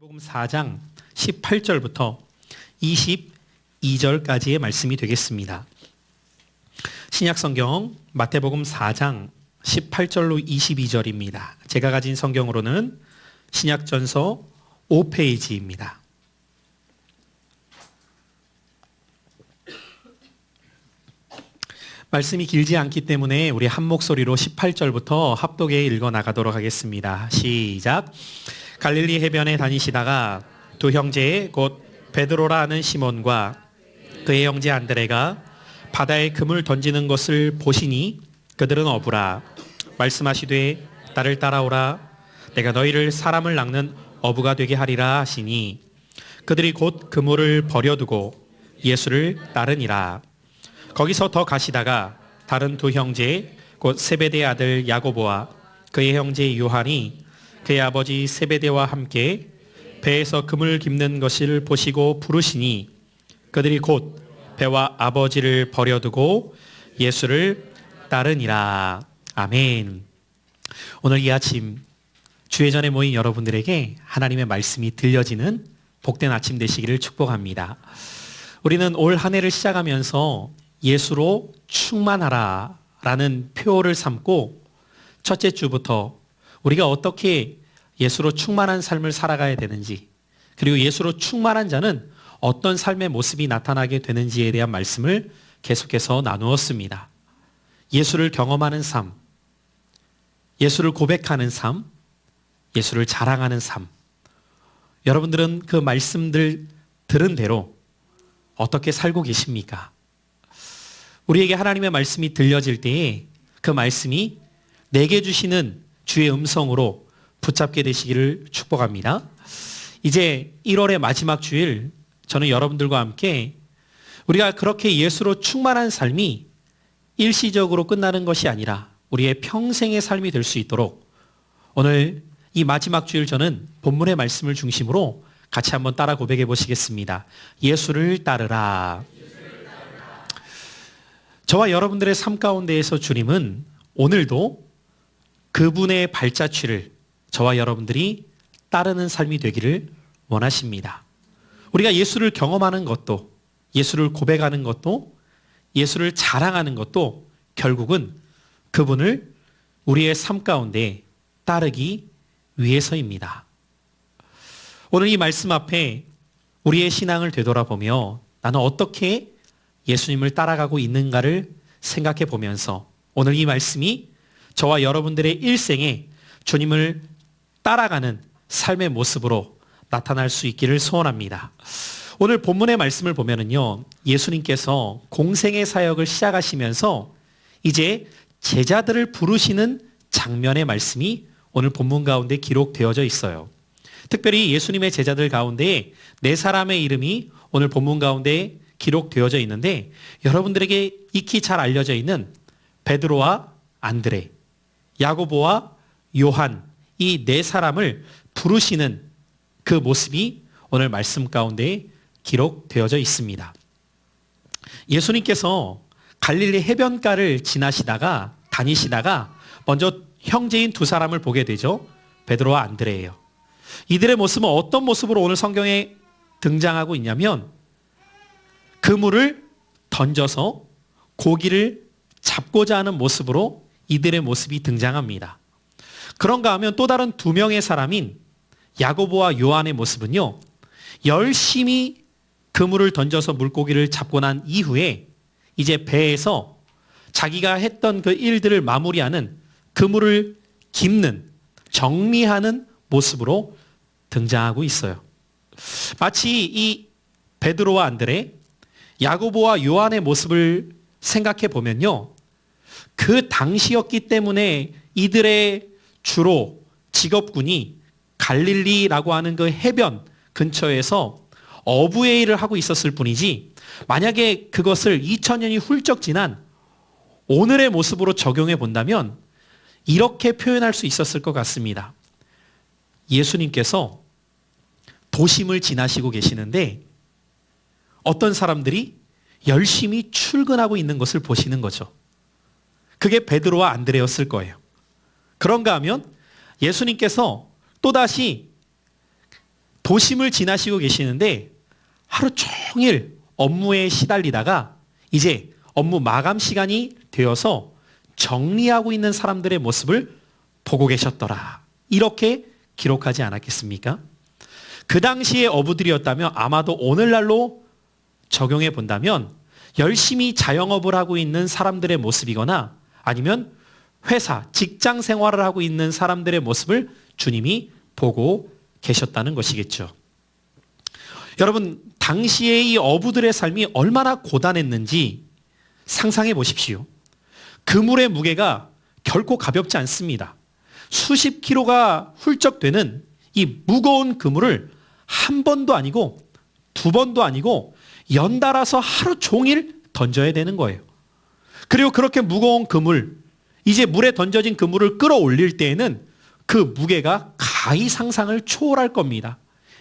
마태복음 4장 18절부터 22절까지의 말씀이 되겠습니다. 신약성경 마태복음 4장 18절로 22절입니다. 제가 가진 성경으로는 신약전서 5페이지입니다. 말씀이 길지 않기 때문에 우리 한 목소리로 18절부터 합독해 읽어 나가도록 하겠습니다. 시작. 갈릴리 해변에 다니시다가 두 형제 곧 베드로라 하는 시몬과 그의 형제 안드레가 바다에 금을 던지는 것을 보시니 그들은 어부라. 말씀하시되 나를 따라오라. 내가 너희를 사람을 낚는 어부가 되게 하리라 하시니 그들이 곧 그물을 버려두고 예수를 따르니라. 거기서 더 가시다가 다른 두 형제 곧 세베대의 아들 야고보와 그의 형제 요한이 그의 아버지 세베대와 함께 배에서 금을 깁는 것을 보시고 부르시니 그들이 곧 배와 아버지를 버려두고 예수를 따르니라. 아멘. 오늘 이 아침 주회전에 모인 여러분들에게 하나님의 말씀이 들려지는 복된 아침 되시기를 축복합니다. 우리는 올 한 해를 시작하면서 예수로 충만하라 라는 표어를 삼고 첫째 주부터 우리가 어떻게 예수로 충만한 삶을 살아가야 되는지, 그리고 예수로 충만한 자는 어떤 삶의 모습이 나타나게 되는지에 대한 말씀을 계속해서 나누었습니다. 예수를 경험하는 삶, 예수를 고백하는 삶, 예수를 자랑하는 삶. 여러분들은 그 말씀들 들은 대로 어떻게 살고 계십니까? 우리에게 하나님의 말씀이 들려질 때에 그 말씀이 내게 주시는 주의 음성으로 붙잡게 되시기를 축복합니다. 이제 1월의 마지막 주일, 저는 여러분들과 함께 우리가 그렇게 예수로 충만한 삶이 일시적으로 끝나는 것이 아니라 우리의 평생의 삶이 될 수 있도록 오늘 이 마지막 주일 저는 본문의 말씀을 중심으로 같이 한번 따라 고백해 보시겠습니다. 예수를 따르라. 저와 여러분들의 삶 가운데에서 주님은 오늘도 그분의 발자취를 저와 여러분들이 따르는 삶이 되기를 원하십니다. 우리가 예수를 경험하는 것도, 예수를 고백하는 것도, 예수를 자랑하는 것도 결국은 그분을 우리의 삶 가운데 따르기 위해서입니다. 오늘 이 말씀 앞에 우리의 신앙을 되돌아보며 나는 어떻게 예수님을 따라가고 있는가를 생각해 보면서 오늘 이 말씀이 저와 여러분들의 일생에 주님을 따라가는 삶의 모습으로 나타날 수 있기를 소원합니다. 오늘 본문의 말씀을 보면은요, 예수님께서 공생의 사역을 시작하시면서 이제 제자들을 부르시는 장면의 말씀이 오늘 본문 가운데 기록되어져 있어요. 특별히 예수님의 제자들 가운데 4사람의 이름이 오늘 본문 가운데 기록되어져 있는데 여러분들에게 익히 잘 알려져 있는 베드로와 안드레, 야고보와 요한, 이 4사람을 부르시는 그 모습이 오늘 말씀 가운데 기록되어져 있습니다. 예수님께서 갈릴리 해변가를 다니시다가 먼저 형제인 2사람을 보게 되죠. 베드로와 안드레예요. 이들의 모습은 어떤 모습으로 오늘 성경에 등장하고 있냐면 그물을 던져서 고기를 잡고자 하는 모습으로 이들의 모습이 등장합니다. 그런가 하면 또 다른 2명의 사람인 야고보와 요한의 모습은요, 열심히 그물을 던져서 물고기를 잡고 난 이후에 이제 배에서 자기가 했던 그 일들을 마무리하는 그물을 깁는, 정리하는 모습으로 등장하고 있어요. 마치 이 베드로와 안드레, 야고보와 요한의 모습을 생각해 보면요, 그 당시였기 때문에 이들의 주로 직업군이 갈릴리라고 하는 그 해변 근처에서 어부의 일을 하고 있었을 뿐이지, 만약에 그것을 2000년이 훌쩍 지난 오늘의 모습으로 적용해 본다면 이렇게 표현할 수 있었을 것 같습니다. 예수님께서 도심을 지나시고 계시는데 어떤 사람들이 열심히 출근하고 있는 것을 보시는 거죠. 그게 베드로와 안드레였을 거예요. 그런가 하면 예수님께서 또다시 도심을 지나시고 계시는데 하루 종일 업무에 시달리다가 이제 업무 마감 시간이 되어서 정리하고 있는 사람들의 모습을 보고 계셨더라. 이렇게 기록하지 않았겠습니까? 그 당시의 어부들이었다면 아마도 오늘날로 적용해 본다면 열심히 자영업을 하고 있는 사람들의 모습이거나 아니면 회사, 직장 생활을 하고 있는 사람들의 모습을 주님이 보고 계셨다는 것이겠죠. 여러분, 당시의 이 어부들의 삶이 얼마나 고단했는지 상상해 보십시오. 그물의 무게가 결코 가볍지 않습니다. 수십 킬로가 훌쩍 되는 이 무거운 그물을 한 번도 아니고 두 번도 아니고 연달아서 하루 종일 던져야 되는 거예요. 그리고 그렇게 무거운 그물, 이제 물에 던져진 그물을 끌어올릴 때에는 그 무게가 가히 상상을 초월할 겁니다.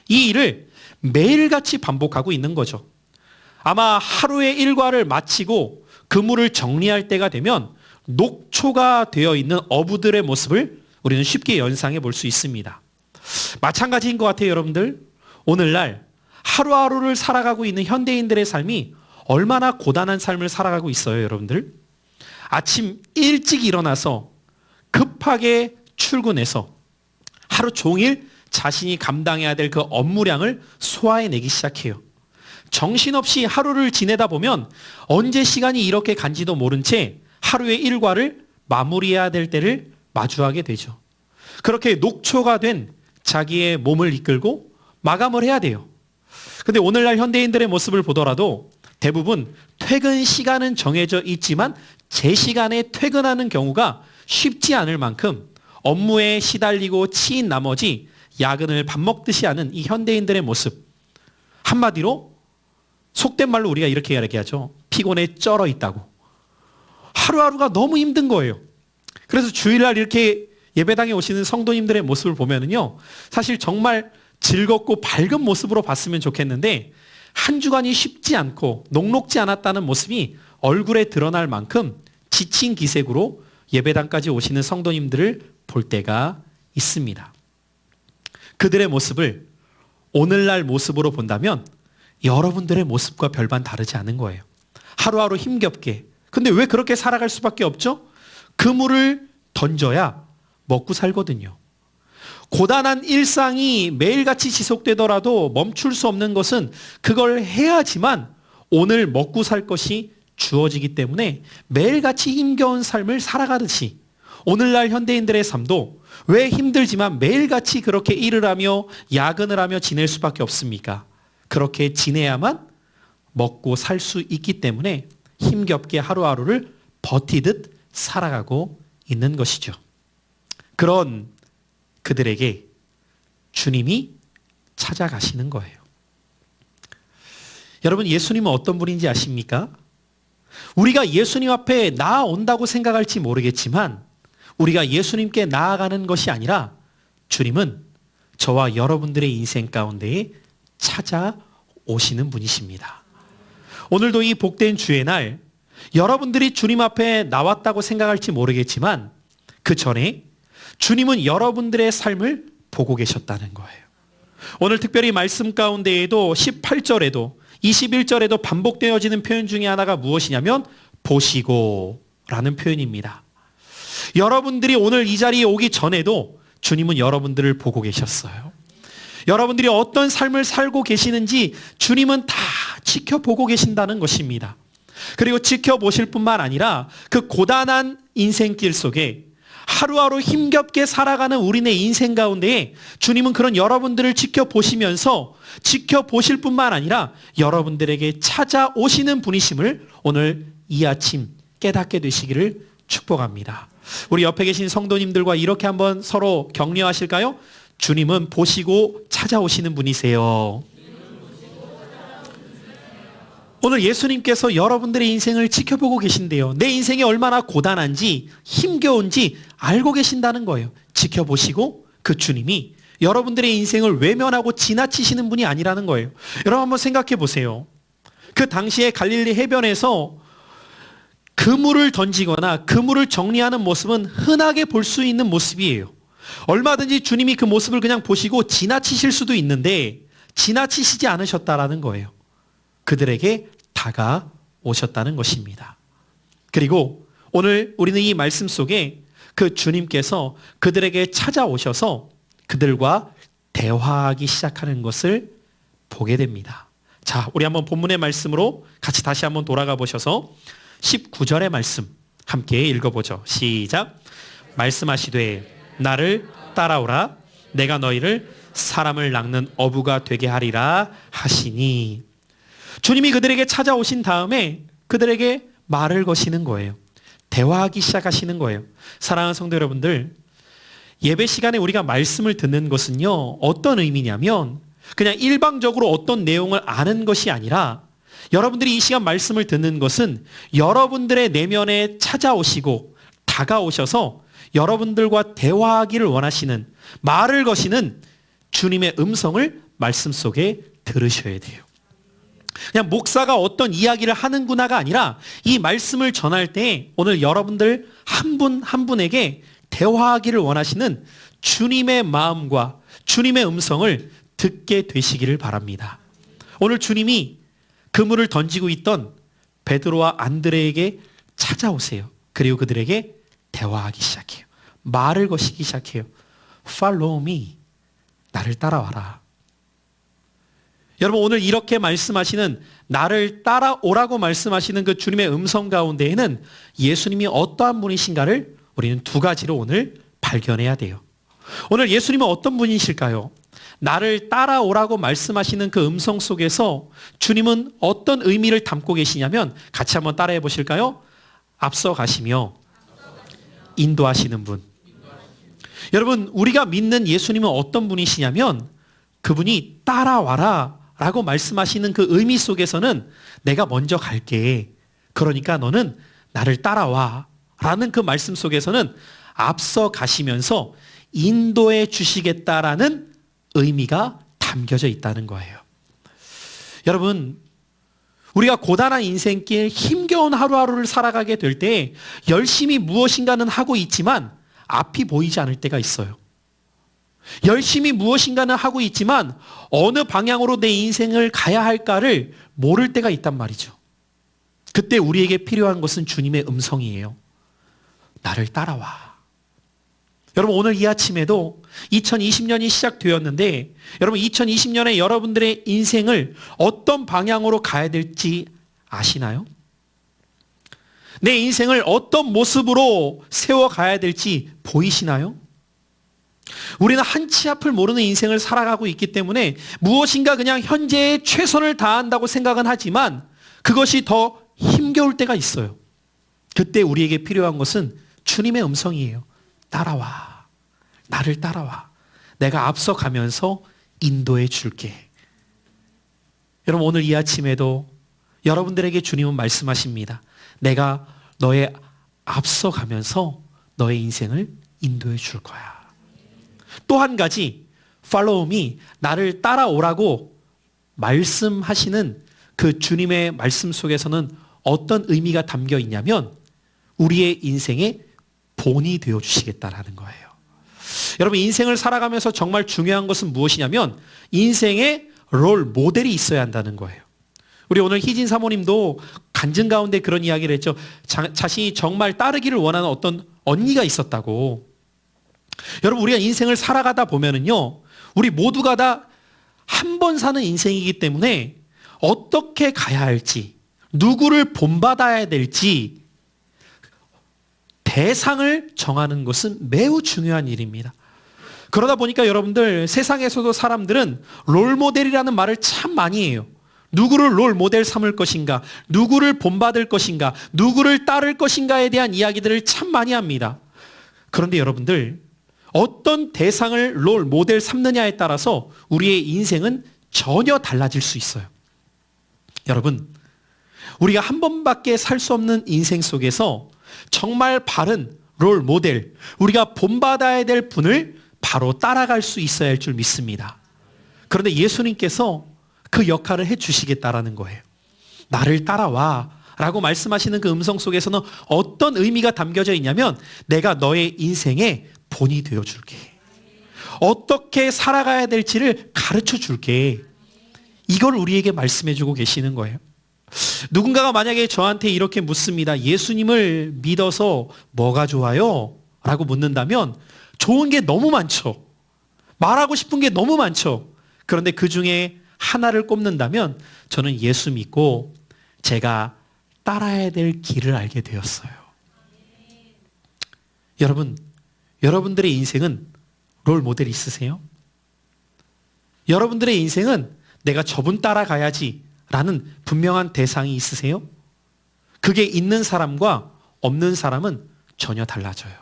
이 일을 매일같이 반복하고 있는 거죠. 아마 하루의 일과를 마치고 그물을 정리할 때가 되면 녹초가 되어 있는 어부들의 모습을 우리는 쉽게 연상해 볼 수 있습니다. 마찬가지인 것 같아요, 여러분들. 오늘날 하루하루를 살아가고 있는 현대인들의 삶이 얼마나 고단한 삶을 살아가고 있어요, 여러분들. 아침 일찍 일어나서 급하게 출근해서 하루 종일 자신이 감당해야 될 그 업무량을 소화해내기 시작해요. 정신없이 하루를 지내다 보면 언제 시간이 이렇게 간지도 모른 채 하루의 일과를 마무리해야 될 때를 마주하게 되죠. 그렇게 녹초가 된 자기의 몸을 이끌고 마감을 해야 돼요. 근데 오늘날 현대인들의 모습을 보더라도 대부분 퇴근 시간은 정해져 있지만 제 시간에 퇴근하는 경우가 쉽지 않을 만큼 업무에 시달리고 치인 나머지 야근을 밥 먹듯이 하는 이 현대인들의 모습. 한마디로 속된 말로 우리가 이렇게 이야기하죠. 피곤에 쩔어 있다고. 하루하루가 너무 힘든 거예요. 그래서 주일날 이렇게 예배당에 오시는 성도님들의 모습을 보면은요, 사실 정말 즐겁고 밝은 모습으로 봤으면 좋겠는데 한 주간이 쉽지 않고 녹록지 않았다는 모습이 얼굴에 드러날 만큼 지친 기색으로 예배당까지 오시는 성도님들을 볼 때가 있습니다. 그들의 모습을 오늘날 모습으로 본다면 여러분들의 모습과 별반 다르지 않은 거예요. 하루하루 힘겹게. 근데 왜 그렇게 살아갈 수밖에 없죠? 그물을 던져야 먹고 살거든요. 고단한 일상이 매일같이 지속되더라도 멈출 수 없는 것은 그걸 해야지만 오늘 먹고 살 것이 주어지기 때문에 매일같이 힘겨운 삶을 살아가듯이 오늘날 현대인들의 삶도 왜 힘들지만 매일같이 그렇게 일을 하며 야근을 하며 지낼 수밖에 없습니까? 그렇게 지내야만 먹고 살 수 있기 때문에 힘겹게 하루하루를 버티듯 살아가고 있는 것이죠. 그런 그들에게 주님이 찾아가시는 거예요. 여러분, 예수님은 어떤 분인지 아십니까? 우리가 예수님 앞에 나아온다고 생각할지 모르겠지만 우리가 예수님께 나아가는 것이 아니라 주님은 저와 여러분들의 인생 가운데에 찾아오시는 분이십니다. 오늘도 이 복된 주의 날 여러분들이 주님 앞에 나왔다고 생각할지 모르겠지만 그 전에 주님은 여러분들의 삶을 보고 계셨다는 거예요. 오늘 특별히 말씀 가운데에도 18절에도 21절에도 반복되어지는 표현 중에 하나가 무엇이냐면 보시고 라는 표현입니다. 여러분들이 오늘 이 자리에 오기 전에도 주님은 여러분들을 보고 계셨어요. 여러분들이 어떤 삶을 살고 계시는지 주님은 다 지켜보고 계신다는 것입니다. 그리고 지켜보실 뿐만 아니라 그 고단한 인생길 속에 하루하루 힘겹게 살아가는 우리네 인생 가운데에 주님은 그런 여러분들을 지켜보시면서 지켜보실 뿐만 아니라 여러분들에게 찾아오시는 분이심을 오늘 이 아침 깨닫게 되시기를 축복합니다. 우리 옆에 계신 성도님들과 이렇게 한번 서로 격려하실까요? 주님은 보시고 찾아오시는 분이세요. 오늘 예수님께서 여러분들의 인생을 지켜보고 계신데요. 내 인생이 얼마나 고단한지 힘겨운지 알고 계신다는 거예요. 지켜보시고 그 주님이 여러분들의 인생을 외면하고 지나치시는 분이 아니라는 거예요. 여러분 한번 생각해 보세요. 그 당시에 갈릴리 해변에서 그물을 던지거나 그물을 정리하는 모습은 흔하게 볼 수 있는 모습이에요. 얼마든지 주님이 그 모습을 그냥 보시고 지나치실 수도 있는데 지나치시지 않으셨다라는 거예요. 그들에게 다가오셨다는 것입니다. 그리고 오늘 우리는 이 말씀 속에 그 주님께서 그들에게 찾아오셔서 그들과 대화하기 시작하는 것을 보게 됩니다. 자, 우리 한번 본문의 말씀으로 같이 다시 한번 돌아가 보셔서 19절의 말씀 함께 읽어보죠. 시작. 말씀하시되 나를 따라오라. 내가 너희를 사람을 낚는 어부가 되게 하리라 하시니. 주님이 그들에게 찾아오신 다음에 그들에게 말을 거시는 거예요. 대화하기 시작하시는 거예요. 사랑하는 성도 여러분들, 예배 시간에 우리가 말씀을 듣는 것은요, 어떤 의미냐면 그냥 일방적으로 어떤 내용을 아는 것이 아니라 여러분들이 이 시간 말씀을 듣는 것은 여러분들의 내면에 찾아오시고 다가오셔서 여러분들과 대화하기를 원하시는, 말을 거시는 주님의 음성을 말씀 속에 들으셔야 돼요. 그냥 목사가 어떤 이야기를 하는구나가 아니라 이 말씀을 전할 때 오늘 여러분들 한 분 한 분에게 대화하기를 원하시는 주님의 마음과 주님의 음성을 듣게 되시기를 바랍니다. 오늘 주님이 그물을 던지고 있던 베드로와 안드레에게 찾아오세요. 그리고 그들에게 대화하기 시작해요. 말을 거시기 시작해요. Follow me. 나를 따라와라. 여러분, 오늘 이렇게 말씀하시는, 나를 따라오라고 말씀하시는 그 주님의 음성 가운데에는 예수님이 어떠한 분이신가를 우리는 두 가지로 오늘 발견해야 돼요. 오늘 예수님은 어떤 분이실까요? 나를 따라오라고 말씀하시는 그 음성 속에서 주님은 어떤 의미를 담고 계시냐면, 같이 한번 따라해 보실까요? 앞서 가시며 인도하시는 분. 여러분, 우리가 믿는 예수님은 어떤 분이시냐면 그분이 따라와라 라고 말씀하시는 그 의미 속에서는 내가 먼저 갈게, 그러니까 너는 나를 따라와 라는 그 말씀 속에서는 앞서 가시면서 인도해 주시겠다라는 의미가 담겨져 있다는 거예요. 여러분, 우리가 고단한 인생길, 힘겨운 하루하루를 살아가게 될 때 열심히 무엇인가는 하고 있지만 앞이 보이지 않을 때가 있어요. 열심히 무엇인가는 하고 있지만 어느 방향으로 내 인생을 가야 할까를 모를 때가 있단 말이죠. 그때 우리에게 필요한 것은 주님의 음성이에요. 나를 따라와. 여러분, 오늘 이 아침에도 2020년이 시작되었는데 여러분, 2020년에 여러분들의 인생을 어떤 방향으로 가야 될지 아시나요? 내 인생을 어떤 모습으로 세워가야 될지 보이시나요? 우리는 한치 앞을 모르는 인생을 살아가고 있기 때문에 무엇인가 그냥 현재의 최선을 다한다고 생각은 하지만 그것이 더 힘겨울 때가 있어요. 그때 우리에게 필요한 것은 주님의 음성이에요. 따라와. 나를 따라와. 내가 앞서 가면서 인도해 줄게. 여러분, 오늘 이 아침에도 여러분들에게 주님은 말씀하십니다. 내가 너의 앞서 가면서 너의 인생을 인도해 줄 거야. 또 한 가지, follow me, 나를 따라오라고 말씀하시는 그 주님의 말씀 속에서는 어떤 의미가 담겨 있냐면 우리의 인생의 본이 되어주시겠다라는 거예요. 여러분, 인생을 살아가면서 정말 중요한 것은 무엇이냐면 인생의 롤 모델이 있어야 한다는 거예요. 우리 오늘 희진 사모님도 간증 가운데 그런 이야기를 했죠. 자신이 정말 따르기를 원하는 어떤 언니가 있었다고. 여러분, 우리가 인생을 살아가다 보면은요, 우리 모두가 다 한 번 사는 인생이기 때문에 어떻게 가야 할지, 누구를 본받아야 될지 대상을 정하는 것은 매우 중요한 일입니다. 그러다 보니까 여러분들, 세상에서도 사람들은 롤모델이라는 말을 참 많이 해요. 누구를 롤모델 삼을 것인가, 누구를 본받을 것인가, 누구를 따를 것인가에 대한 이야기들을 참 많이 합니다. 그런데 여러분들, 어떤 대상을 롤모델 삼느냐에 따라서 우리의 인생은 전혀 달라질 수 있어요. 여러분, 우리가 한 번밖에 살 수 없는 인생 속에서 정말 바른 롤모델, 우리가 본받아야 될 분을 바로 따라갈 수 있어야 할 줄 믿습니다. 그런데 예수님께서 그 역할을 해주시겠다라는 거예요. 나를 따라와 라고 말씀하시는 그 음성 속에서는 어떤 의미가 담겨져 있냐면 내가 너의 인생의 본이 되어줄게. 어떻게 살아가야 될지를 가르쳐 줄게. 이걸 우리에게 말씀해 주고 계시는 거예요. 누군가가 만약에 저한테 이렇게 묻습니다. 예수님을 믿어서 뭐가 좋아요? 라고 묻는다면 좋은 게 너무 많죠. 말하고 싶은 게 너무 많죠. 그런데 그 중에 하나를 꼽는다면 저는 예수 믿고 제가 따라야 될 길을 알게 되었어요. 여러분, 여러분들의 인생은 롤 모델 있으세요? 여러분들의 인생은 내가 저분 따라가야지 라는 분명한 대상이 있으세요? 그게 있는 사람과 없는 사람은 전혀 달라져요.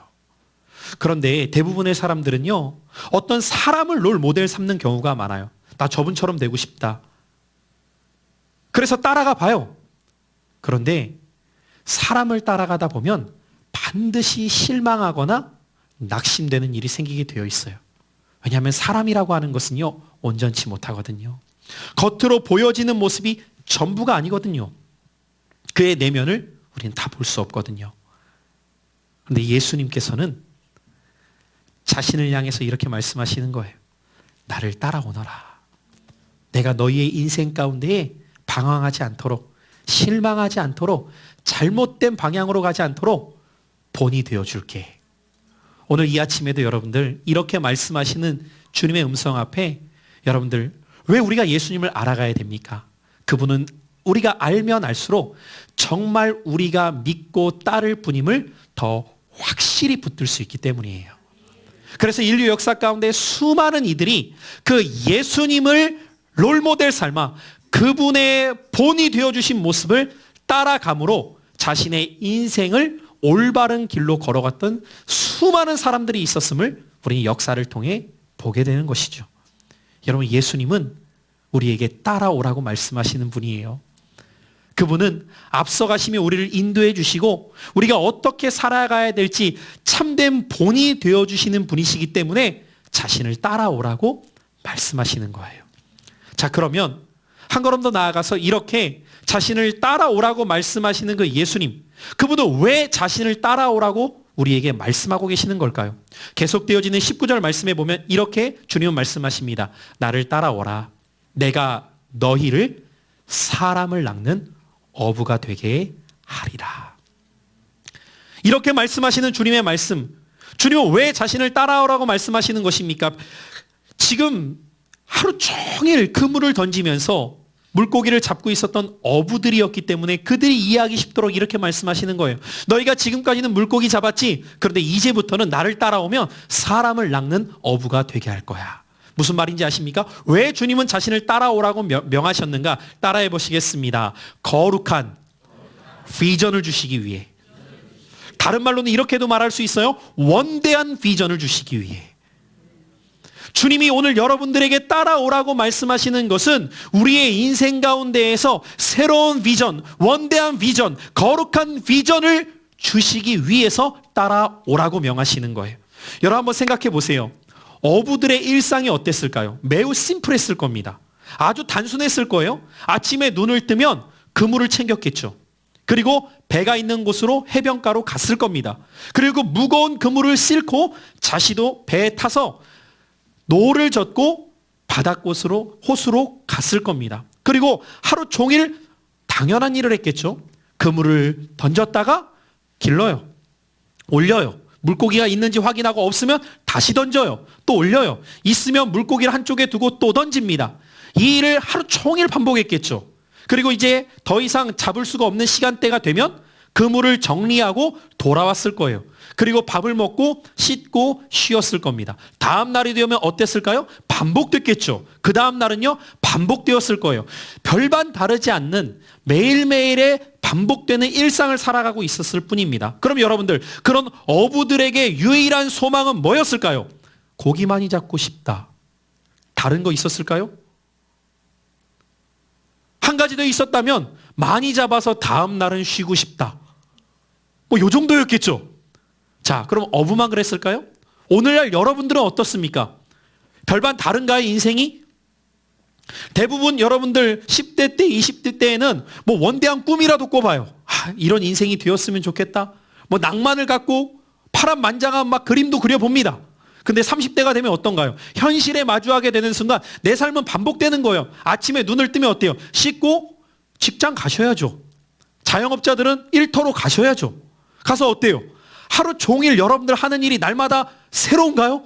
그런데 대부분의 사람들은요, 어떤 사람을 롤 모델 삼는 경우가 많아요. 나 저분처럼 되고 싶다. 그래서 따라가 봐요. 그런데 사람을 따라가다 보면 반드시 실망하거나 낙심되는 일이 생기게 되어 있어요. 왜냐하면 사람이라고 하는 것은요, 온전치 못하거든요. 겉으로 보여지는 모습이 전부가 아니거든요. 그의 내면을 우리는 다 볼 수 없거든요. 그런데 예수님께서는 자신을 향해서 이렇게 말씀하시는 거예요. 나를 따라오너라. 내가 너희의 인생 가운데에 방황하지 않도록, 실망하지 않도록, 잘못된 방향으로 가지 않도록 본이 되어줄게. 오늘 이 아침에도 여러분들 이렇게 말씀하시는 주님의 음성 앞에 여러분들 왜 우리가 예수님을 알아가야 됩니까? 그분은 우리가 알면 알수록 정말 우리가 믿고 따를 분임을 더 확실히 붙들 수 있기 때문이에요. 그래서 인류 역사 가운데 수많은 이들이 그 예수님을 롤모델 삼아 그분의 본이 되어주신 모습을 따라감으로 자신의 인생을 올바른 길로 걸어갔던 수많은 사람들이 있었음을 우리는 역사를 통해 보게 되는 것이죠. 여러분, 예수님은 우리에게 따라오라고 말씀하시는 분이에요. 그분은 앞서가시며 우리를 인도해 주시고 우리가 어떻게 살아가야 될지 참된 본이 되어주시는 분이시기 때문에 자신을 따라오라고 말씀하시는 거예요. 자, 그러면 한 걸음 더 나아가서 이렇게 자신을 따라오라고 말씀하시는 그 예수님, 그분은 왜 자신을 따라오라고 우리에게 말씀하고 계시는 걸까요? 계속되어지는 19절 말씀에 보면 이렇게 주님은 말씀하십니다. 나를 따라오라. 내가 너희를 사람을 낚는 어부가 되게 하리라. 이렇게 말씀하시는 주님의 말씀, 주님은 왜 자신을 따라오라고 말씀하시는 것입니까? 지금 하루 종일 그물을 던지면서 물고기를 잡고 있었던 어부들이었기 때문에 그들이 이해하기 쉽도록 이렇게 말씀하시는 거예요. 너희가 지금까지는 물고기 잡았지? 그런데 이제부터는 나를 따라오면 사람을 낚는 어부가 되게 할 거야. 무슨 말인지 아십니까? 왜 주님은 자신을 따라오라고 명하셨는가? 따라해 보시겠습니다. 거룩한 비전을 주시기 위해. 다른 말로는 이렇게도 말할 수 있어요. 원대한 비전을 주시기 위해. 주님이 오늘 여러분들에게 따라오라고 말씀하시는 것은 우리의 인생 가운데에서 새로운 비전, 원대한 비전, 거룩한 비전을 주시기 위해서 따라오라고 명하시는 거예요. 여러분 한번 생각해 보세요. 어부들의 일상이 어땠을까요? 매우 심플했을 겁니다. 아주 단순했을 거예요. 아침에 눈을 뜨면 그물을 챙겼겠죠. 그리고 배가 있는 곳으로 해변가로 갔을 겁니다. 그리고 무거운 그물을 싣고 자신도 배에 타서 노를 젓고 바닷곳으로 호수로 갔을 겁니다. 그리고 하루 종일 당연한 일을 했겠죠. 그물을 던졌다가 길러요. 올려요. 물고기가 있는지 확인하고 없으면 다시 던져요. 또 올려요. 있으면 물고기를 한쪽에 두고 또 던집니다. 이 일을 하루 종일 반복했겠죠. 그리고 이제 더 이상 잡을 수가 없는 시간대가 되면 그물을 정리하고 돌아왔을 거예요. 그리고 밥을 먹고 씻고 쉬었을 겁니다. 다음 날이 되면 어땠을까요? 반복됐겠죠. 그 다음 날은요, 반복되었을 거예요. 별반 다르지 않는 매일매일의 반복되는 일상을 살아가고 있었을 뿐입니다. 그럼 여러분들, 그런 어부들에게 유일한 소망은 뭐였을까요? 고기 많이 잡고 싶다. 다른 거 있었을까요? 한 가지 더 있었다면 많이 잡아서 다음 날은 쉬고 싶다. 뭐 요 정도였겠죠. 자, 그럼 어부만 그랬을까요? 오늘날 여러분들은 어떻습니까? 별반 다른가요, 인생이? 대부분 여러분들 10대 때, 20대 때에는 뭐 원대한 꿈이라도 꿔봐요. 이런 인생이 되었으면 좋겠다. 뭐 낭만을 갖고 파란만장한 막 그림도 그려봅니다. 근데 30대가 되면 어떤가요? 현실에 마주하게 되는 순간 내 삶은 반복되는 거예요. 아침에 눈을 뜨면 어때요? 씻고 직장 가셔야죠. 자영업자들은 일터로 가셔야죠. 가서 어때요? 하루 종일 여러분들 하는 일이 날마다 새로운가요?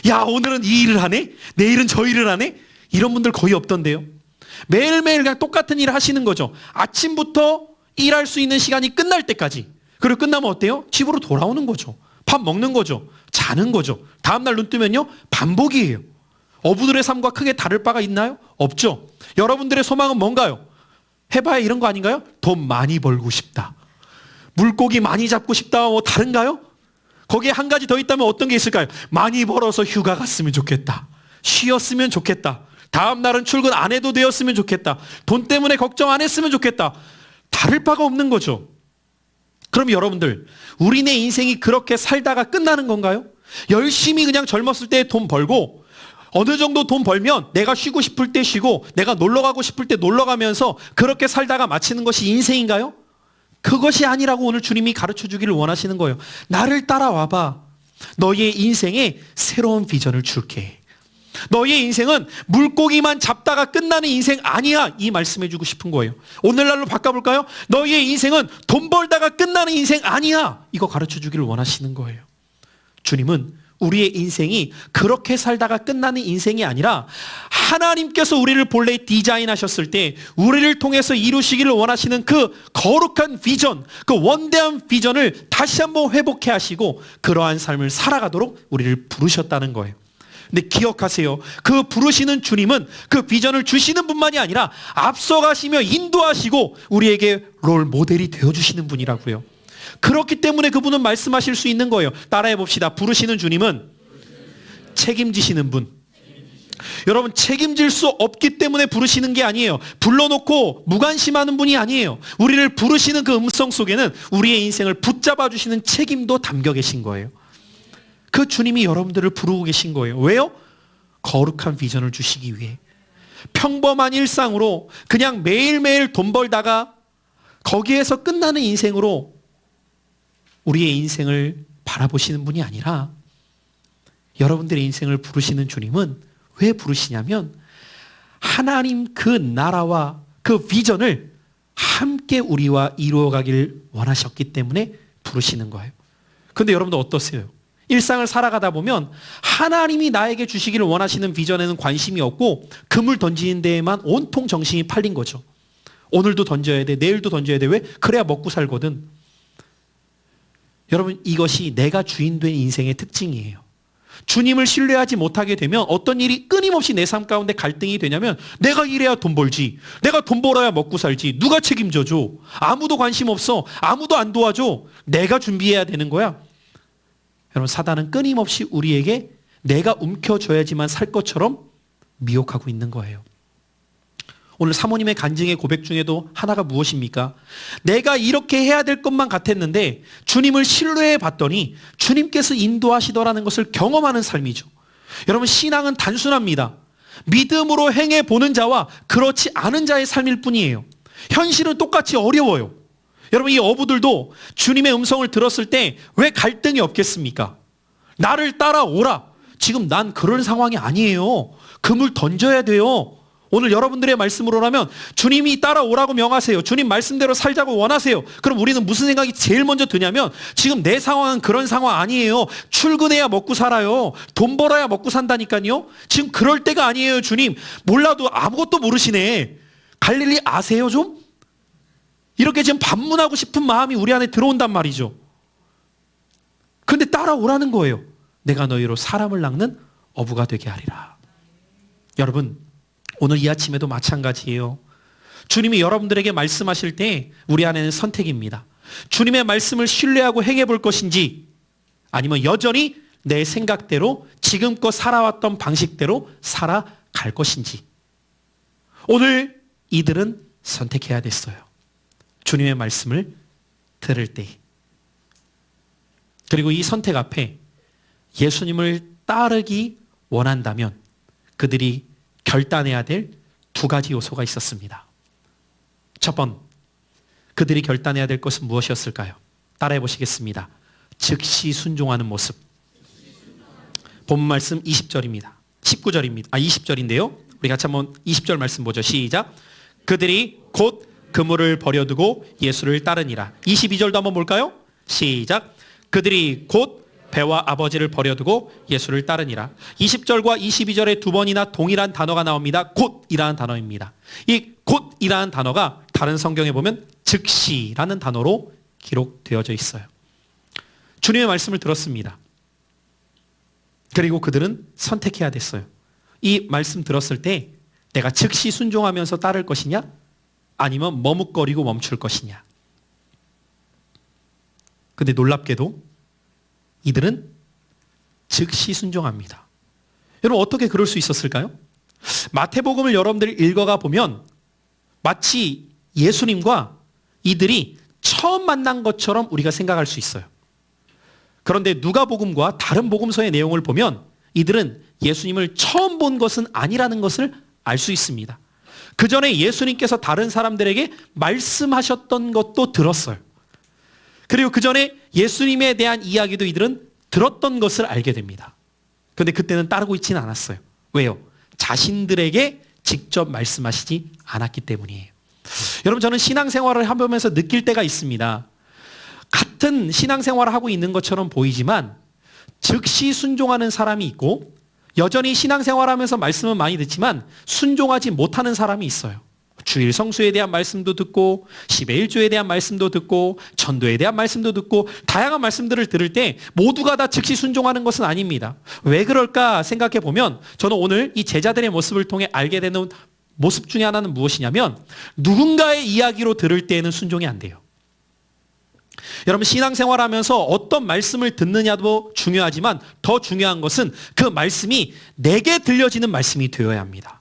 야, 오늘은 이 일을 하네? 내일은 저 일을 하네? 이런 분들 거의 없던데요. 매일매일 그냥 똑같은 일을 하시는 거죠. 아침부터 일할 수 있는 시간이 끝날 때까지. 그리고 끝나면 어때요? 집으로 돌아오는 거죠. 밥 먹는 거죠. 자는 거죠. 다음날 눈 뜨면요, 반복이에요. 어부들의 삶과 크게 다를 바가 있나요? 없죠. 여러분들의 소망은 뭔가요? 해봐야 이런 거 아닌가요? 돈 많이 벌고 싶다. 물고기 많이 잡고 싶다. 뭐 다른가요? 거기에 한 가지 더 있다면 어떤 게 있을까요? 많이 벌어서 휴가 갔으면 좋겠다. 쉬었으면 좋겠다. 다음 날은 출근 안 해도 되었으면 좋겠다. 돈 때문에 걱정 안 했으면 좋겠다. 다를 바가 없는 거죠. 그럼 여러분들, 우리네 인생이 그렇게 살다가 끝나는 건가요? 열심히 그냥 젊었을 때 돈 벌고 어느 정도 돈 벌면 내가 쉬고 싶을 때 쉬고 내가 놀러 가고 싶을 때 놀러 가면서 그렇게 살다가 마치는 것이 인생인가요? 그것이 아니라고 오늘 주님이 가르쳐 주기를 원하시는 거예요. 나를 따라와봐. 너의 인생에 새로운 비전을 줄게. 너의 인생은 물고기만 잡다가 끝나는 인생 아니야. 이 말씀해 주고 싶은 거예요. 오늘날로 바꿔볼까요? 너의 인생은 돈 벌다가 끝나는 인생 아니야. 이거 가르쳐 주기를 원하시는 거예요. 주님은 우리의 인생이 그렇게 살다가 끝나는 인생이 아니라 하나님께서 우리를 본래 디자인하셨을 때 우리를 통해서 이루시기를 원하시는 그 거룩한 비전, 그 원대한 비전을 다시 한번 회복해 하시고 그러한 삶을 살아가도록 우리를 부르셨다는 거예요. 근데 기억하세요. 그 부르시는 주님은 그 비전을 주시는 분만이 아니라 앞서가시며 인도하시고 우리에게 롤 모델이 되어주시는 분이라고요. 그렇기 때문에 그분은 말씀하실 수 있는 거예요. 따라해 봅시다. 부르시는 주님은 책임지시는 분. 여러분, 책임질 수 없기 때문에 부르시는 게 아니에요. 불러놓고 무관심하는 분이 아니에요. 우리를 부르시는 그 음성 속에는 우리의 인생을 붙잡아 주시는 책임도 담겨 계신 거예요. 그 주님이 여러분들을 부르고 계신 거예요. 왜요? 거룩한 비전을 주시기 위해. 평범한 일상으로 그냥 매일매일 돈 벌다가 거기에서 끝나는 인생으로 우리의 인생을 바라보시는 분이 아니라 여러분들의 인생을 부르시는 주님은 왜 부르시냐면 하나님 그 나라와 그 비전을 함께 우리와 이루어가길 원하셨기 때문에 부르시는 거예요. 그런데 여러분들 어떠세요? 일상을 살아가다 보면 하나님이 나에게 주시기를 원하시는 비전에는 관심이 없고 금을 던지는 데에만 온통 정신이 팔린 거죠. 오늘도 던져야 돼, 내일도 던져야 돼. 왜? 그래야 먹고 살거든. 여러분, 이것이 내가 주인된 인생의 특징이에요. 주님을 신뢰하지 못하게 되면 어떤 일이 끊임없이 내 삶 가운데 갈등이 되냐면 내가 일해야 돈 벌지, 내가 돈 벌어야 먹고 살지, 누가 책임져줘? 아무도 관심 없어, 아무도 안 도와줘. 내가 준비해야 되는 거야. 여러분, 사단은 끊임없이 우리에게 내가 움켜줘야지만 살 것처럼 미혹하고 있는 거예요. 오늘 사모님의 간증의 고백 중에도 하나가 무엇입니까? 내가 이렇게 해야 될 것만 같았는데 주님을 신뢰해 봤더니 주님께서 인도하시더라는 것을 경험하는 삶이죠. 여러분, 신앙은 단순합니다. 믿음으로 행해 보는 자와 그렇지 않은 자의 삶일 뿐이에요. 현실은 똑같이 어려워요. 여러분, 이 어부들도 주님의 음성을 들었을 때 왜 갈등이 없겠습니까? 나를 따라오라. 지금 난 그런 상황이 아니에요. 금을 던져야 돼요. 오늘 여러분들의 말씀으로라면 주님이 따라오라고 명하세요. 주님 말씀대로 살자고 원하세요. 그럼 우리는 무슨 생각이 제일 먼저 드냐면 지금 내 상황은 그런 상황 아니에요. 출근해야 먹고 살아요. 돈 벌어야 먹고 산다니까요. 지금 그럴 때가 아니에요. 주님, 몰라도 아무것도 모르시네. 갈릴리 아세요 좀? 이렇게 지금 반문하고 싶은 마음이 우리 안에 들어온단 말이죠. 근데 따라오라는 거예요. 내가 너희로 사람을 낚는 어부가 되게 하리라. 여러분, 오늘 이 아침에도 마찬가지예요. 주님이 여러분들에게 말씀하실 때 우리 안에는 선택입니다. 주님의 말씀을 신뢰하고 행해 볼 것인지 아니면 여전히 내 생각대로 지금껏 살아왔던 방식대로 살아갈 것인지. 오늘 이들은 선택해야 됐어요. 주님의 말씀을 들을 때. 그리고 이 선택 앞에 예수님을 따르기 원한다면 그들이 결단해야 될 두 가지 요소가 있었습니다. 첫 번, 그들이 결단해야 될 것은 무엇이었을까요? 따라해 보시겠습니다. 즉시 순종하는 모습. 본 말씀 20절입니다. 19절입니다. 20절인데요. 우리 같이 한번 20절 말씀 보죠. 시작. 그들이 곧 그물을 버려두고 예수를 따르니라. 22절도 한번 볼까요? 시작. 그들이 곧 배와 아버지를 버려두고 예수를 따르니라. 20절과 22절에 두 번이나 동일한 단어가 나옵니다. 곧이라는 단어입니다. 이 곧이라는 단어가 다른 성경에 보면 즉시라는 단어로 기록되어져 있어요. 주님의 말씀을 들었습니다. 그리고 그들은 선택해야 됐어요. 이 말씀 들었을 때 내가 즉시 순종하면서 따를 것이냐? 아니면 머뭇거리고 멈출 것이냐? 근데 놀랍게도 이들은 즉시 순종합니다. 여러분 어떻게 그럴 수 있었을까요? 마태복음을 여러분들이 읽어가 보면 마치 예수님과 이들이 처음 만난 것처럼 우리가 생각할 수 있어요. 그런데 누가복음과 다른 복음서의 내용을 보면 이들은 예수님을 처음 본 것은 아니라는 것을 알 수 있습니다. 그 전에 예수님께서 다른 사람들에게 말씀하셨던 것도 들었어요. 그리고 그 전에 예수님에 대한 이야기도 이들은 들었던 것을 알게 됩니다. 그런데 그때는 따르고 있지는 않았어요. 왜요? 자신들에게 직접 말씀하시지 않았기 때문이에요. 여러분 저는 신앙생활을 해보면서 느낄 때가 있습니다. 같은 신앙생활을 하고 있는 것처럼 보이지만 즉시 순종하는 사람이 있고 여전히 신앙생활하면서 말씀은 많이 듣지만 순종하지 못하는 사람이 있어요. 주일 성수에 대한 말씀도 듣고 10의 1조에 대한 말씀도 듣고 전도에 대한 말씀도 듣고 다양한 말씀들을 들을 때 모두가 다 즉시 순종하는 것은 아닙니다. 왜 그럴까 생각해 보면 저는 오늘 이 제자들의 모습을 통해 알게 되는 모습 중에 하나는 무엇이냐면 누군가의 이야기로 들을 때에는 순종이 안 돼요. 여러분 신앙생활하면서 어떤 말씀을 듣느냐도 중요하지만 더 중요한 것은 그 말씀이 내게 들려지는 말씀이 되어야 합니다.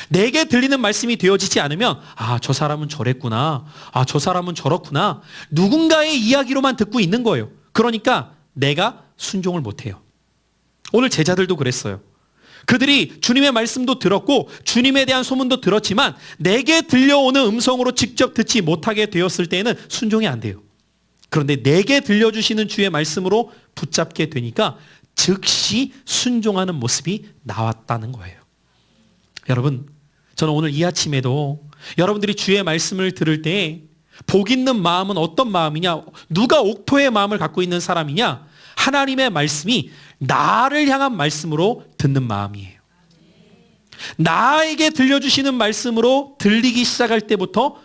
내게 들리는 말씀이 되어지지 않으면 저 사람은 저랬구나. 저 사람은 저렇구나. 누군가의 이야기로만 듣고 있는 거예요. 그러니까 내가 순종을 못해요. 오늘 제자들도 그랬어요. 그들이 주님의 말씀도 들었고 주님에 대한 소문도 들었지만 내게 들려오는 음성으로 직접 듣지 못하게 되었을 때에는 순종이 안 돼요. 그런데 내게 들려주시는 주의 말씀으로 붙잡게 되니까 즉시 순종하는 모습이 나왔다는 거예요. 여러분, 저는 오늘 이 아침에도 여러분들이 주의 말씀을 들을 때 복 있는 마음은 어떤 마음이냐? 누가 옥토의 마음을 갖고 있는 사람이냐? 하나님의 말씀이 나를 향한 말씀으로 듣는 마음이에요. 나에게 들려주시는 말씀으로 들리기 시작할 때부터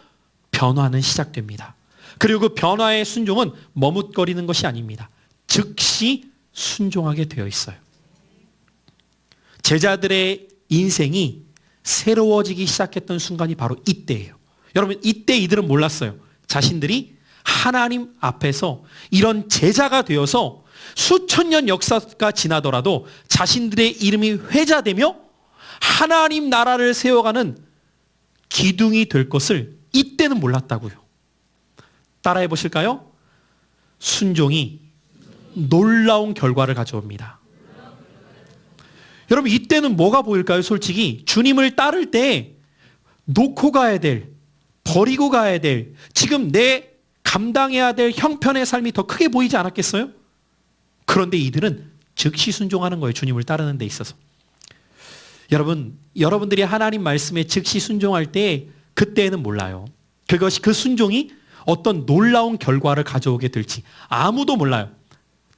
변화는 시작됩니다. 그리고 그 변화의 순종은 머뭇거리는 것이 아닙니다. 즉시 순종하게 되어 있어요. 제자들의 인생이 새로워지기 시작했던 순간이 바로 이때예요. 여러분 이때 이들은 몰랐어요. 자신들이 하나님 앞에서 이런 제자가 되어서 수천 년 역사가 지나더라도 자신들의 이름이 회자되며 하나님 나라를 세워가는 기둥이 될 것을 이때는 몰랐다고요. 따라해 보실까요? 순종이 놀라운 결과를 가져옵니다. 여러분 이때는 뭐가 보일까요? 솔직히 주님을 따를 때 놓고 가야 될, 버리고 가야 될, 지금 내 감당해야 될 형편의 삶이 더 크게 보이지 않았겠어요? 그런데 이들은 즉시 순종하는 거예요. 주님을 따르는 데 있어서. 여러분, 여러분들이 하나님 말씀에 즉시 순종할 때 그때는 몰라요. 그것이 그 순종이 어떤 놀라운 결과를 가져오게 될지 아무도 몰라요.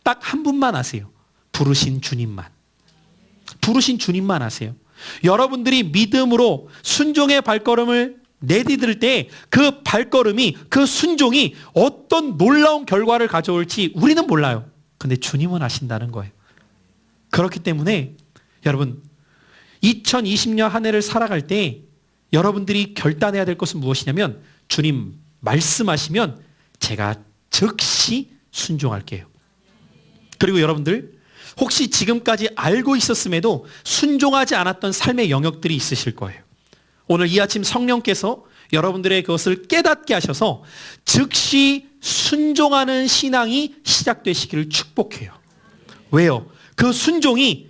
딱 한 분만 아세요. 부르신 주님만. 부르신 주님만 아세요. 여러분들이 믿음으로 순종의 발걸음을 내디딜 때 그 발걸음이, 그 순종이 어떤 놀라운 결과를 가져올지 우리는 몰라요. 근데 주님은 아신다는 거예요. 그렇기 때문에 여러분 2020년 한 해를 살아갈 때 여러분들이 결단해야 될 것은 무엇이냐면 주님 말씀하시면 제가 즉시 순종할게요. 그리고 여러분들 혹시 지금까지 알고 있었음에도 순종하지 않았던 삶의 영역들이 있으실 거예요. 오늘 이 아침 성령께서 여러분들의 그것을 깨닫게 하셔서 즉시 순종하는 신앙이 시작되시기를 축복해요. 왜요? 그 순종이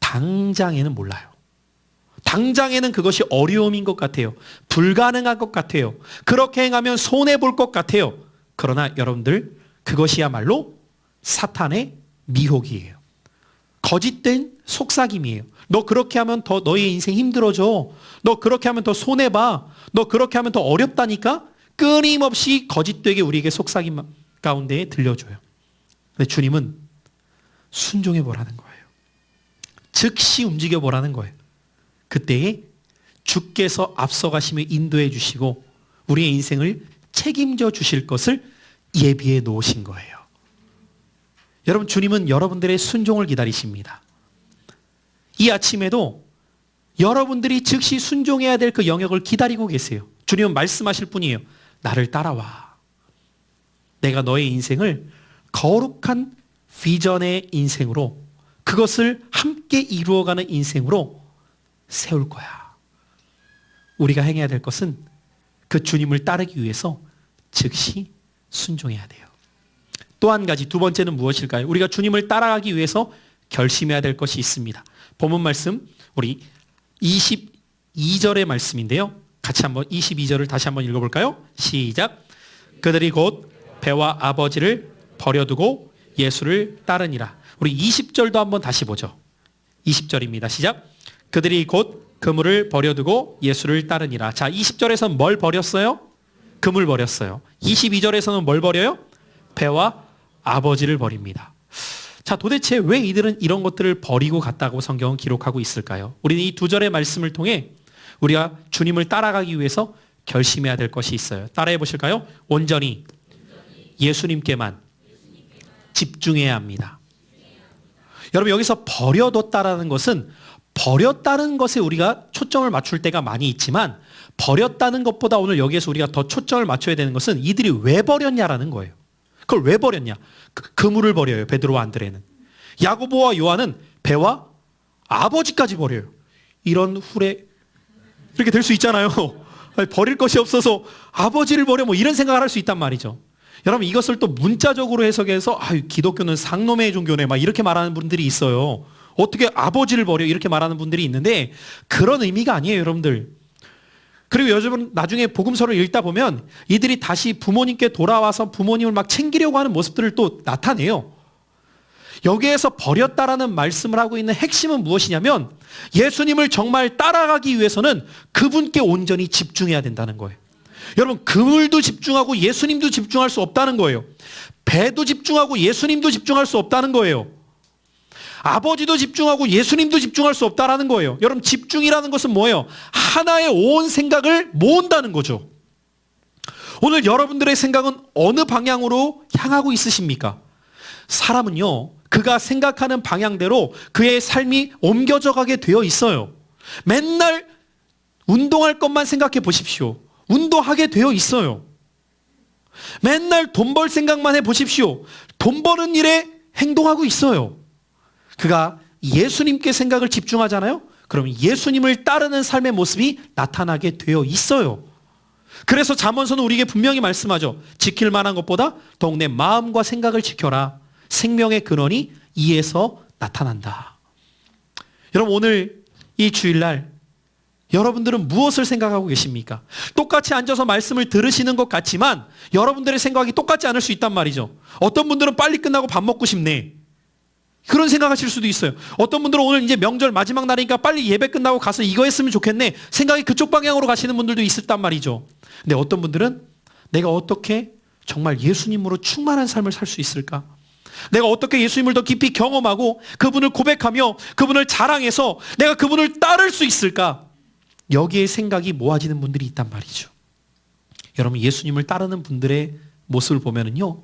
당장에는 몰라요. 당장에는 그것이 어려움인 것 같아요. 불가능한 것 같아요. 그렇게 행하면 손해볼 것 같아요. 그러나 여러분들 그것이야말로 사탄의 미혹이에요. 거짓된 속삭임이에요. 너 그렇게 하면 더 너의 인생 힘들어져. 너 그렇게 하면 더 손해봐. 너 그렇게 하면 더 어렵다니까? 끊임없이 거짓되게 우리에게 속삭임 가운데 들려줘요. 근데 주님은 순종해 보라는 거예요. 즉시 움직여 보라는 거예요. 그때에 주께서 앞서가시며 인도해 주시고 우리의 인생을 책임져 주실 것을 예비해 놓으신 거예요. 여러분, 주님은 여러분들의 순종을 기다리십니다. 이 아침에도 여러분들이 즉시 순종해야 될 그 영역을 기다리고 계세요. 주님은 말씀하실 뿐이에요. 나를 따라와. 내가 너의 인생을 거룩한 비전의 인생으로, 그것을 함께 이루어가는 인생으로 세울 거야. 우리가 행해야 될 것은 그 주님을 따르기 위해서 즉시 순종해야 돼요. 또 한 가지, 두 번째는 무엇일까요? 우리가 주님을 따라가기 위해서 결심해야 될 것이 있습니다. 본문 말씀 우리 22절의 말씀인데요. 같이 한번 22절을 다시 한번 읽어볼까요? 시작. 그들이 곧 배와 아버지를 버려두고 예수를 따르니라. 우리 20절도 한번 다시 보죠. 20절입니다. 시작. 그들이 곧 그물을 버려두고 예수를 따르니라. 자, 20절에서는 뭘 버렸어요? 그물 버렸어요. 22절에서는 뭘 버려요? 배와 아버지를 버립니다. 자, 도대체 왜 이들은 이런 것들을 버리고 갔다고 성경은 기록하고 있을까요? 우리는 이 두 절의 말씀을 통해 우리가 주님을 따라가기 위해서 결심해야 될 것이 있어요. 따라해 보실까요? 온전히 예수님께만 집중해야 합니다. 여러분, 여기서 버려뒀다라는 것은 버렸다는 것에 우리가 초점을 맞출 때가 많이 있지만, 버렸다는 것보다 오늘 여기에서 우리가 더 초점을 맞춰야 되는 것은 이들이 왜 버렸냐라는 거예요. 그걸 왜 버렸냐? 그물을 버려요. 베드로와 안드레는. 야고보와 요한은 배와 아버지까지 버려요. 이런 후레 이렇게 될 수 있잖아요. 버릴 것이 없어서 아버지를 버려, 뭐 이런 생각을 할 수 있단 말이죠. 여러분, 이것을 또 문자적으로 해석해서 기독교는 상놈의 종교네 막 이렇게 말하는 분들이 있어요. 어떻게 아버지를 버려 이렇게 말하는 분들이 있는데 그런 의미가 아니에요, 여러분들. 그리고 여러분, 나중에 복음서를 읽다 보면 이들이 다시 부모님께 돌아와서 부모님을 막 챙기려고 하는 모습들을 또 나타내요. 여기에서 버렸다라는 말씀을 하고 있는 핵심은 무엇이냐면, 예수님을 정말 따라가기 위해서는 그분께 온전히 집중해야 된다는 거예요. 여러분, 그물도 집중하고 예수님도 집중할 수 없다는 거예요. 배도 집중하고 예수님도 집중할 수 없다는 거예요. 아버지도 집중하고 예수님도 집중할 수 없다라는 거예요. 여러분, 집중이라는 것은 뭐예요? 하나의 온 생각을 모은다는 거죠. 오늘 여러분들의 생각은 어느 방향으로 향하고 있으십니까? 사람은요, 그가 생각하는 방향대로 그의 삶이 옮겨져 가게 되어 있어요. 맨날 운동할 것만 생각해 보십시오. 운동하게 되어 있어요. 맨날 돈 벌 생각만 해 보십시오. 돈 버는 일에 행동하고 있어요. 그가 예수님께 생각을 집중하잖아요. 그러면 예수님을 따르는 삶의 모습이 나타나게 되어 있어요. 그래서 잠언서는 우리에게 분명히 말씀하죠. 지킬 만한 것보다 더욱 내 마음과 생각을 지켜라. 생명의 근원이 이에서 나타난다. 여러분, 오늘 이 주일날 여러분들은 무엇을 생각하고 계십니까? 똑같이 앉아서 말씀을 들으시는 것 같지만 여러분들의 생각이 똑같지 않을 수 있단 말이죠. 어떤 분들은 빨리 끝나고 밥 먹고 싶네, 그런 생각하실 수도 있어요. 어떤 분들은 오늘 이제 명절 마지막 날이니까 빨리 예배 끝나고 가서 이거 했으면 좋겠네, 생각이 그쪽 방향으로 가시는 분들도 있었단 말이죠. 근데 어떤 분들은 내가 어떻게 정말 예수님으로 충만한 삶을 살 수 있을까? 내가 어떻게 예수님을 더 깊이 경험하고 그분을 고백하며 그분을 자랑해서 내가 그분을 따를 수 있을까? 여기에 생각이 모아지는 분들이 있단 말이죠. 여러분, 예수님을 따르는 분들의 모습을 보면은요,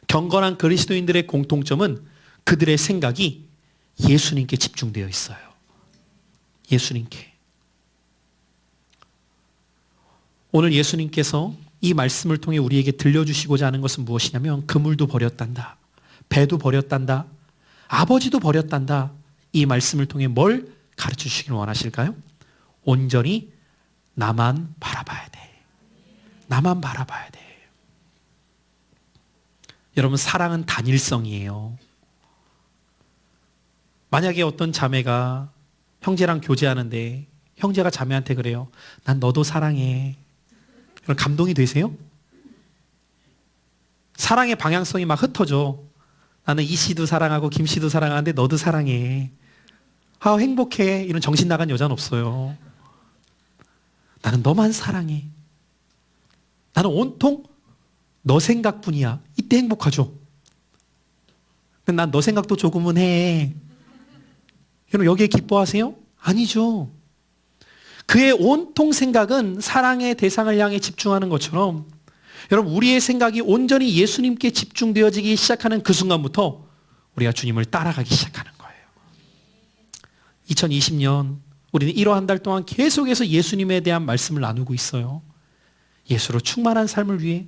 경건한 그리스도인들의 공통점은 그들의 생각이 예수님께 집중되어 있어요. 예수님께. 오늘 예수님께서 이 말씀을 통해 우리에게 들려주시고자 하는 것은 무엇이냐면, 그물도 버렸단다, 배도 버렸단다, 아버지도 버렸단다. 이 말씀을 통해 뭘 가르쳐 주시길 원하실까요? 온전히 나만 바라봐야 돼. 나만 바라봐야 돼. 여러분, 사랑은 단일성이에요. 만약에 어떤 자매가 형제랑 교제하는데 형제가 자매한테 그래요. 난 너도 사랑해. 그럼 감동이 되세요? 사랑의 방향성이 막 흩어져. 나는 이 씨도 사랑하고 김 씨도 사랑하는데 너도 사랑해. 아, 행복해. 이런 정신 나간 여자는 없어요. 나는 너만 사랑해. 나는 온통 너 생각뿐이야. 이때 행복하죠. 근데 난 너 생각도 조금은 해. 여러분 여기에 기뻐하세요? 아니죠. 그의 온통 생각은 사랑의 대상을 향해 집중하는 것처럼 여러분 우리의 생각이 온전히 예수님께 집중되어지기 시작하는 그 순간부터 우리가 주님을 따라가기 시작하는 거예요. 2020년 우리는 1월 한 달 동안 계속해서 예수님에 대한 말씀을 나누고 있어요. 예수로 충만한 삶을 위해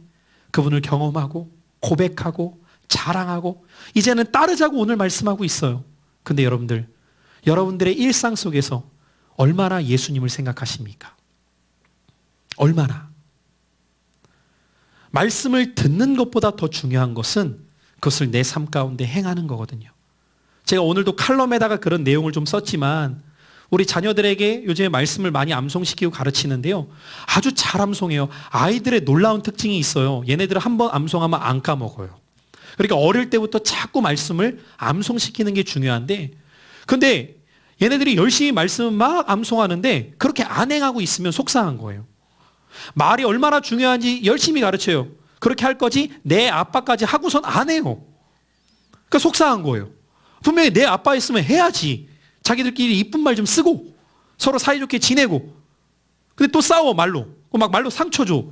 그분을 경험하고 고백하고 자랑하고 이제는 따르자고 오늘 말씀하고 있어요. 근데 여러분들의 일상 속에서 얼마나 예수님을 생각하십니까? 얼마나? 말씀을 듣는 것보다 더 중요한 것은 그것을 내 삶 가운데 행하는 거거든요. 제가 오늘도 칼럼에다가 그런 내용을 좀 썼지만 우리 자녀들에게 요즘에 말씀을 많이 암송시키고 가르치는데요. 아주 잘 암송해요. 아이들의 놀라운 특징이 있어요. 얘네들은 한번 암송하면 안 까먹어요. 그러니까 어릴 때부터 자꾸 말씀을 암송시키는 게 중요한데 근데 얘네들이 열심히 말씀을 막 암송하는데 그렇게 안 행하고 있으면 속상한 거예요. 말이 얼마나 중요한지 열심히 가르쳐요. 그렇게 할 거지 내 아빠까지 하고선 안 해요. 그러니까 속상한 거예요. 분명히 내 아빠 있으면 해야지. 자기들끼리 이쁜 말 좀 쓰고 서로 사이좋게 지내고 근데 또 싸워 말로. 막 말로 상처 줘.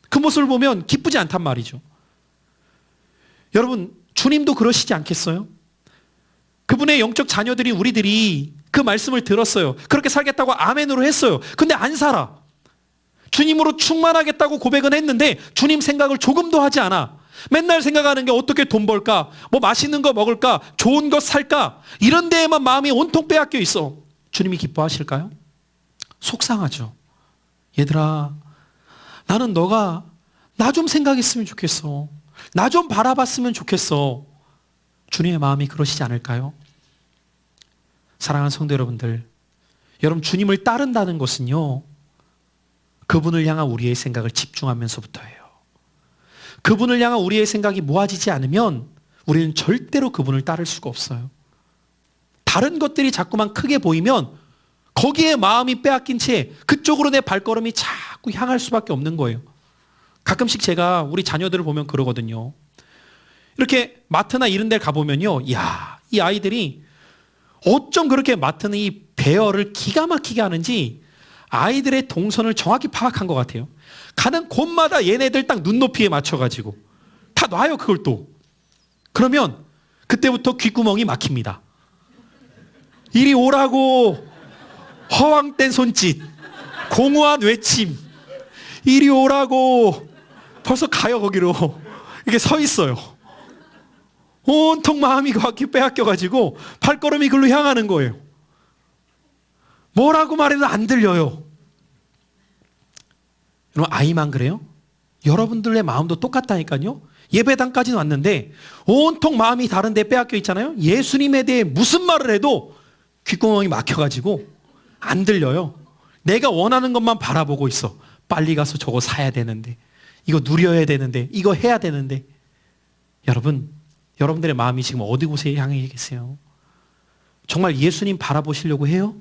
그 모습을 보면 기쁘지 않단 말이죠. 여러분 주님도 그러시지 않겠어요? 그분의 영적 자녀들이 우리들이 그 말씀을 들었어요. 그렇게 살겠다고 아멘으로 했어요. 근데 안 살아. 주님으로 충만하겠다고 고백은 했는데 주님 생각을 조금도 하지 않아. 맨날 생각하는 게 어떻게 돈 벌까? 뭐 맛있는 거 먹을까? 좋은 거 살까? 이런 데에만 마음이 온통 빼앗겨 있어. 주님이 기뻐하실까요? 속상하죠. 얘들아, 나는 너가 나 좀 생각했으면 좋겠어. 나 좀 바라봤으면 좋겠어. 주님의 마음이 그러시지 않을까요? 사랑하는 성도 여러분들, 여러분 주님을 따른다는 것은요. 그분을 향한 우리의 생각을 집중하면서부터예요. 그분을 향한 우리의 생각이 모아지지 않으면 우리는 절대로 그분을 따를 수가 없어요. 다른 것들이 자꾸만 크게 보이면 거기에 마음이 빼앗긴 채 그쪽으로 내 발걸음이 자꾸 향할 수밖에 없는 거예요. 가끔씩 제가 우리 자녀들을 보면 그러거든요. 이렇게 마트나 이런 데 가보면요. 이야, 이 아이들이 어쩜 그렇게 마트는 이 배열을 기가 막히게 하는지 아이들의 동선을 정확히 파악한 것 같아요. 가는 곳마다 얘네들 딱 눈높이에 맞춰가지고 다 놔요 그걸 또. 그러면 그때부터 귓구멍이 막힙니다. 이리 오라고 허황된 손짓, 공허한 외침, 이리 오라고 벌써 가요 거기로. 이렇게 서 있어요. 온통 마음이 그렇게 빼앗겨가지고 발걸음이 글로 향하는 거예요. 뭐라고 말해도 안 들려요. 여러분 아이만 그래요? 여러분들의 마음도 똑같다니까요. 예배당까지는 왔는데 온통 마음이 다른 데 빼앗겨 있잖아요. 예수님에 대해 무슨 말을 해도 귓구멍이 막혀가지고 안 들려요. 내가 원하는 것만 바라보고 있어. 빨리 가서 저거 사야 되는데, 이거 누려야 되는데, 이거 해야 되는데. 여러분들의 마음이 지금 어디 곳에 향해 계세요? 정말 예수님 바라보시려고 해요?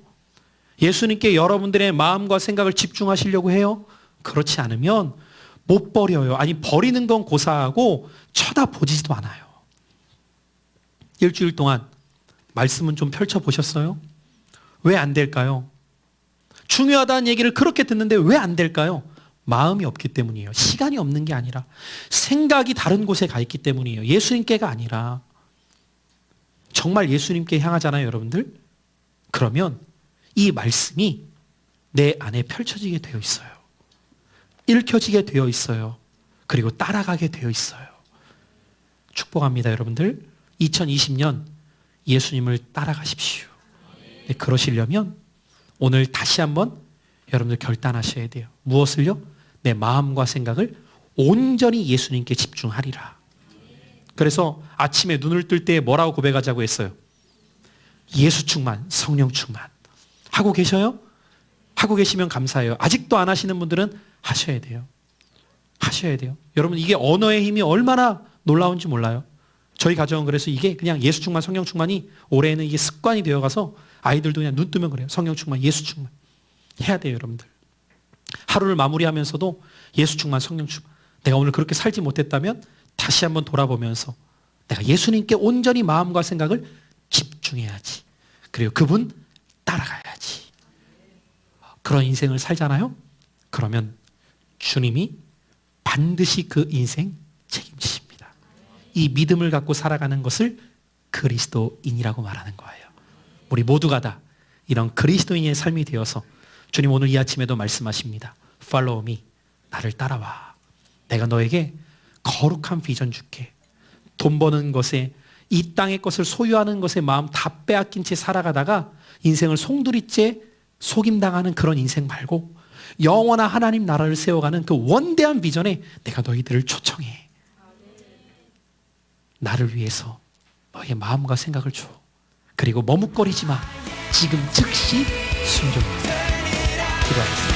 예수님께 여러분들의 마음과 생각을 집중하시려고 해요? 그렇지 않으면 못 버려요. 아니 버리는 건 고사하고 쳐다보지도 않아요. 일주일 동안 말씀은 좀 펼쳐보셨어요? 왜 안 될까요? 중요하다는 얘기를 그렇게 듣는데 왜 안 될까요? 마음이 없기 때문이에요. 시간이 없는 게 아니라 생각이 다른 곳에 가 있기 때문이에요. 예수님께가 아니라. 정말 예수님께 향하잖아요, 여러분들. 그러면 이 말씀이 내 안에 펼쳐지게 되어 있어요. 읽혀지게 되어 있어요. 그리고 따라가게 되어 있어요. 축복합니다, 여러분들. 2020년 예수님을 따라가십시오. 네, 그러시려면 오늘 다시 한번 여러분들 결단하셔야 돼요. 무엇을요? 내 마음과 생각을 온전히 예수님께 집중하리라. 그래서 아침에 눈을 뜰 때 뭐라고 고백하자고 했어요? 예수 충만, 성령 충만. 하고 계셔요? 하고 계시면 감사해요. 아직도 안 하시는 분들은 하셔야 돼요. 하셔야 돼요. 여러분 이게 언어의 힘이 얼마나 놀라운지 몰라요. 저희 가정은 그래서 이게 그냥 예수 충만, 성령 충만이 올해는 이게 습관이 되어가서 아이들도 그냥 눈 뜨면 그래요. 성령 충만, 예수 충만. 해야 돼요, 여러분들. 하루를 마무리하면서도 예수 충만, 성령 충만. 내가 오늘 그렇게 살지 못했다면 다시 한번 돌아보면서 내가 예수님께 온전히 마음과 생각을 집중해야지. 그리고 그분 따라가야지. 그런 인생을 살잖아요? 그러면 주님이 반드시 그 인생 책임지십니다. 이 믿음을 갖고 살아가는 것을 그리스도인이라고 말하는 거예요. 우리 모두가 다 이런 그리스도인의 삶이 되어서 주님 오늘 이 아침에도 말씀하십니다. Follow me. 나를 따라와. 내가 너에게 거룩한 비전 줄게. 돈 버는 것에 이 땅의 것을 소유하는 것에 마음 다 빼앗긴 채 살아가다가 인생을 송두리째 속임당하는 그런 인생 말고 영원한 하나님 나라를 세워가는 그 원대한 비전에 내가 너희들을 초청해. 나를 위해서 너의 마음과 생각을 줘. 그리고 머뭇거리지 마. 지금 즉시 순종해. 기도하겠습니다.